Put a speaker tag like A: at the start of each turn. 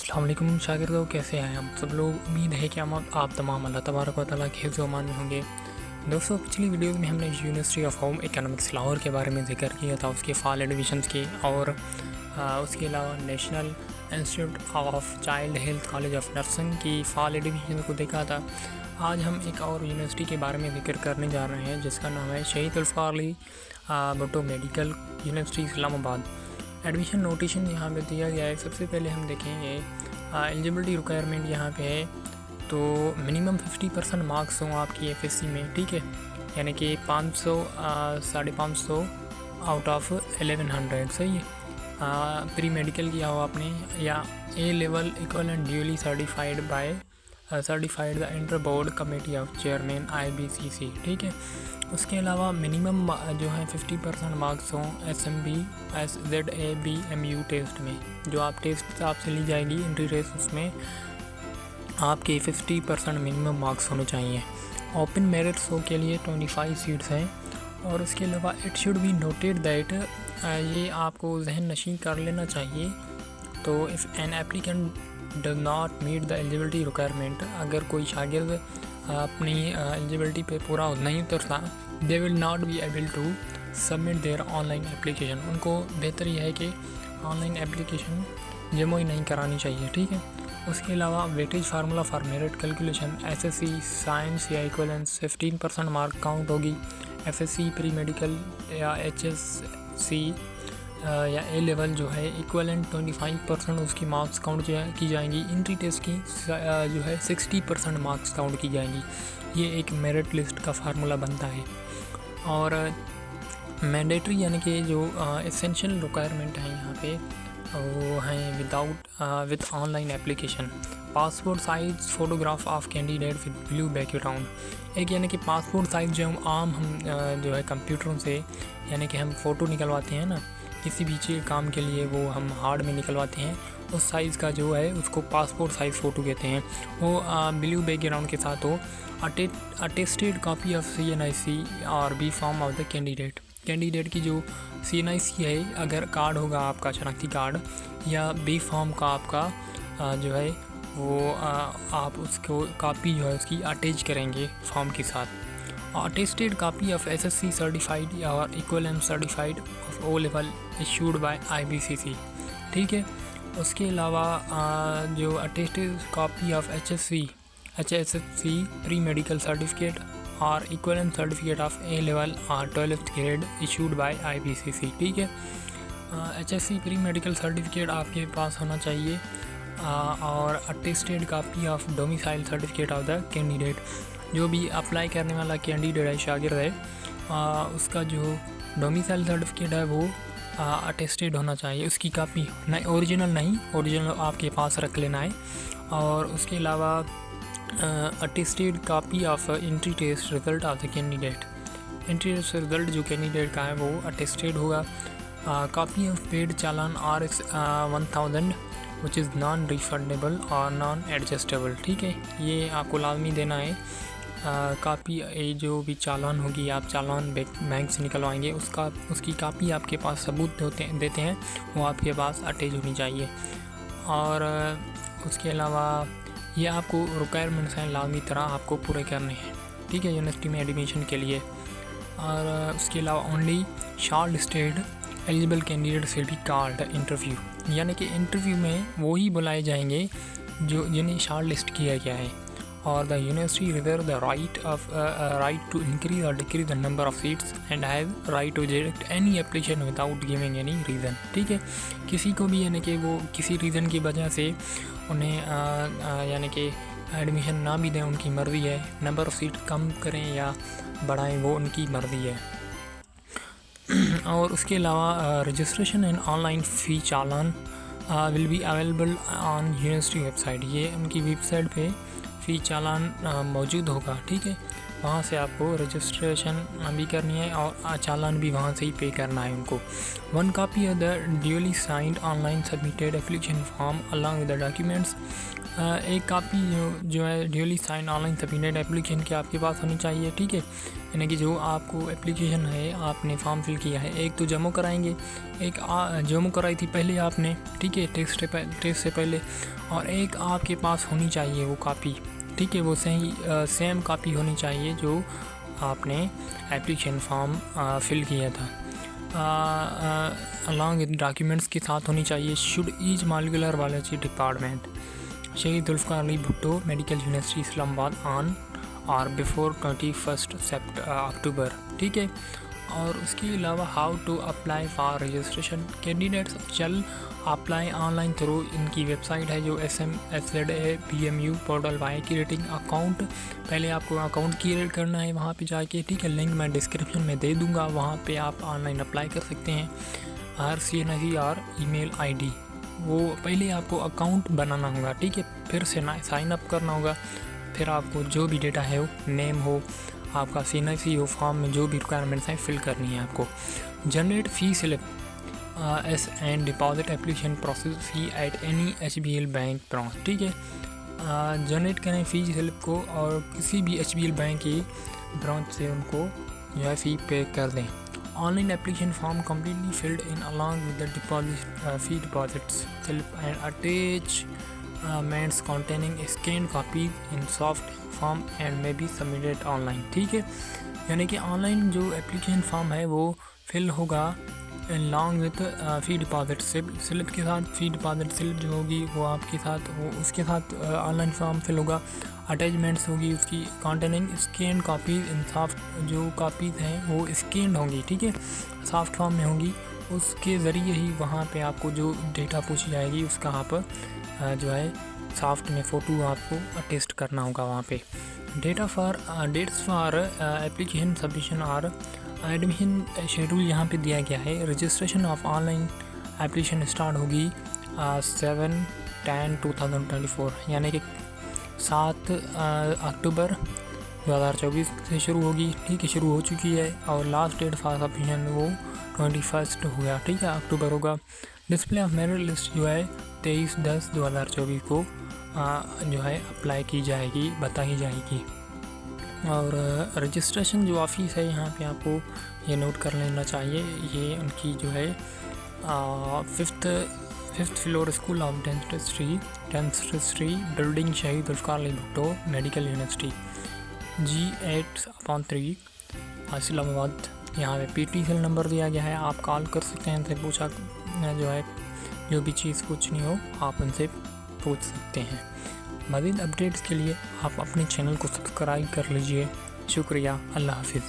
A: अस्सलाम वालेकुम शागिर्दों, कैसे हैं आप सब लोग। उम्मीद है कि आप तमाम अल्लाह तबारक व तआला के हिफ्ज़ व अमान में होंगे। दोस्तों, पिछली वीडियोज़ में हमने university of home economics Lahore के बारे में जिक्र किया था, उसके फ़ॉल एडमिशन्स के, और उसके अलावा national institute of child health college of nursing की फ़ॉल एडमिशन को देखा था। आज हम एक और यूनिवर्सिटी के बारे में जिक्र करने जा रहे हैं जिसका नाम है Shaheed Zulfikar Ali Bhutto medical university Islamabad. Admission notification यहाँ पे दिया गया है। सबसे पहले हम देखेंगे एलिजिबिलिटी रिक्वायरमेंट यहाँ पे है, तो मिनिमम 50% मार्क्स हों आपकी एफएससी में, ठीक है, यानी कि 500 550 आउट ऑफ 1100, सही है। प्री मेडिकल किया हो आपने, या A level equivalent duly certified the inter board committee of chairman IBCC, ठीक है। उसके अलावा मिनिमम जो है 50% मार्क्स हों SMB SZA BMU टेस्ट में, जो आप टेस्ट आपसे ली जाएगी एंट्री टेस्ट, उसमें आपके 50% मिनिमम मार्क्स होने चाहिए। ओपन मेरिट शो के लिए 25 सीट्स हैं। और उसके अलावा it should be noted that, ये आपको जहन नशीं कर लेना चाहिए, तो if an applicant does not meet the eligibility requirement, अगर कोई शागिर्द अपनी एलिजिबिलिटी पे पूरा नहीं उतरता, they will not be able to submit their online application. उनको बेहतर यह है कि ऑनलाइन एप्लीकेशन जमा ही नहीं करानी चाहिए, ठीक है। उसके अलावा weightage formula for merit calculation SSC science या इक्विवेलेंस 15% मार्क काउंट होगी। FSC प्री मेडिकल या HSC या ए लेवल जो है इक्विवेलेंट 25% उसकी मार्क्स काउंट की जाएंगी। एंट्री टेस्ट की जो है 60% मार्क्स काउंट की जाएंगी। ये एक मेरिट लिस्ट का फार्मूला बनता है। और मैंडेटरी यानी कि जो एसेंशियल रिक्वायरमेंट है यहाँ पे, वो हैं with online application, passport size photograph of candidate with blue background. एक यानी कि पासपोर्ट साइज़ जो हम जो है कंप्यूटरों से, यानी कि हम फ़ोटो निकलवाते हैं ना किसी भी चीज़ काम के लिए, वो हम हार्ड में निकलवाते हैं, उस साइज़ का जो है उसको पासपोर्ट साइज़ फ़ोटो कहते हैं। वो ब्लू बैकग्राउंड के साथ हो। अटेस्टेड कॉपी ऑफ CNIC और B form of the candidate की जो CNIC है, अगर कार्ड होगा आपका शनाख्ती कार्ड, या B फॉर्म का आपका जो है वो आप उसको कॉपी जो है उसकी अटैच करेंगे फॉर्म के साथ। Attested copy of SSC certified या equivalent certified of O level issued by IBCC, ठीक है। उसके अलावा जो attested copy of HSC pre medical certificate और equivalent certificate of A level और 12th grade issued by IBCC, ठीक है। HSC प्री मेडिकल सर्टिफिकेट आपके पास होना चाहिए, और attested copy of domicile certificate of the candidate. जो भी अप्लाई करने वाला कैंडिडेट है, शागिर्द है, उसका जो डोमिसाइल सर्टिफिकेट है वो अटेस्टेड होना चाहिए, उसकी कापी नहीं, ओरिजिनल आपके पास रख लेना है। और उसके अलावा attested copy of entry test result of the candidate. Entry test result जो कैंडिडेट का है वो अटेस्टेड होगा। कॉपी ऑफ पेड चालान RS 1000 which is non refundable और नॉन एडजस्टेबल, ठीक है, ये आपको लाजमी देना है। कापी जो भी चालान होगी, आप चालान बैंक से निकलवाएंगे, उसकी कापी आपके पास सबूत देते हैं, वो आपके पास अटैच होनी चाहिए। और उसके अलावा ये आपको रिक्वायरमेंट्स हैं लाजमी तरह आपको पूरे करने हैं, ठीक है, यूनिवर्सिटी में एडमिशन के लिए। और उसके अलावा only short listed eligible candidate से भी कॉल्ड इंटरव्यू, यानी कि इंटरव्यू में वो ही बुलाए जाएंगे जिन्हें शॉर्ट लिस्ट किया गया है। और the university reserve the right to increase or decrease the number of seats and have right to reject any application without giving any reason, ठीक है। किसी को भी यानी कि वो किसी रीज़न की वजह से उन्हें यानी कि एडमिशन ना भी दें, उनकी मर्ज़ी है। नंबर ऑफ़ सीट कम करें या बढ़ाएं, वो उनकी मर्ज़ी है। और उसके अलावा registration and online fee challan will be available on university website. ये उनकी वेबसाइट पे फ़ी चालान मौजूद होगा, ठीक है। वहाँ से आपको रजिस्ट्रेशन भी करनी है और चालान भी वहाँ से ही पे करना है उनको। 1 copy of the duly signed online submitted application form along with the documents। एक कापी जो है duly sign online submitted application की आपके पास होनी चाहिए, ठीक है। यानी कि जो आपको एप्लीकेशन है आपने फॉर्म फिल किया है, एक तो जमा कराएंगे, एक जमा कराई थी पहले आपने, ठीक है, टेस्ट से पहले, और एक आपके पास होनी चाहिए वो कापी, ठीक है। वो सेम कापी होनी चाहिए जो आपने एप्लीकेशन फॉर्म फिल किया था, अलॉन्ग विद डॉक्यूमेंट्स के साथ होनी चाहिए। Should each molecular biology department Shaheed Zulfikar Ali Bhutto medical university Islamabad on or before 21 October, ठीक है। और उसके अलावा how to apply for registration. Candidates shall apply online through इनकी वेबसाइट है जो SMSZA-PMU portal by creating account. पहले आपको अकाउंट क्रिएट करना है वहाँ पे जाके, ठीक है। लिंक मैं डिस्क्रिप्शन में दे दूँगा, वहाँ पे आप ऑनलाइन अप्लाई कर सकते हैं। RCNC और ईमेल ID, वो पहले आपको अकाउंट बनाना होगा, ठीक है। फिर से साइन अप करना होगा, फिर आपको जो भी डेटा है वो नेम हो, आपका CNC हो, फॉर्म में जो भी रिक्वायरमेंट्स हैं फिल करनी है आपको। Generate fee slip S and deposit application process fee at any HBL bank branch, ठीक है। जनरेट करें फ़ी स्लिप को और किसी भी HBL बैंक की ब्रांच से उनको जो है फ़ी पे कर दें। Online application form completely filled in along with the fee deposits slip and attachments containing scanned copies in soft form and may be submitted online, ठीक है। यानी कि ऑनलाइन जो एप्लीकेशन फॉर्म है वो फिल होगा along with fee deposit slip के साथ। फ़ी डिपॉजिट स्लिप जो होगी वो आपके साथ, वो उसके साथ ऑनलाइन फॉर्म फिल होगा। अटैचमेंट्स होगी उसकी कॉन्टेनिंग स्कैन कापीज़ इन सॉफ्ट, जो कापीज़ हैं वो स्कैन होंगी, ठीक है, सॉफ्ट फॉर्म में होंगी। उसके ज़रिए ही वहाँ पे आपको जो डेटा पूछी जाएगी उसका आप जो है सॉफ्ट में फ़ोटो आपको अटेस्ट करना होगा वहाँ पे। डेट्स फॉर एप्लीकेशन सबमिशन और एडमिशन शेड्यूल यहाँ पे दिया गया है। Registration of online application start होगी 7/10/2024, यानी कि 7 अक्टूबर 2024 से शुरू होगी, ठीक है, शुरू हो चुकी है। और लास्ट डेट फॉर सबमिशन वो 21 होगा, ठीक है, अक्टूबर होगा। डिस्प्ले ऑफ मेरिट लिस्ट जो है 23/10/2024 को जो है अप्लाई की जाएगी, बताई जाएगी। और रजिस्ट्रेशन जो ऑफिस है यहाँ पे आपको ये नोट कर लेना चाहिए, ये उनकी जो है 5th floor school of dentistry building Shaheed Zulfikar Ali Bhutto medical university G8/3 Islamabad. यहाँ पे PT सेल नंबर दिया गया है, आप कॉल कर सकते हैं, उनसे पूछा जो है जो भी चीज़ पूछनी हो आप उनसे पूछ सकते हैं। मज़ीद अपडेट्स के लिए आप अपने चैनल को सब्सक्राइब कर लीजिए। शुक्रिया, अल्लाह हाफिज़।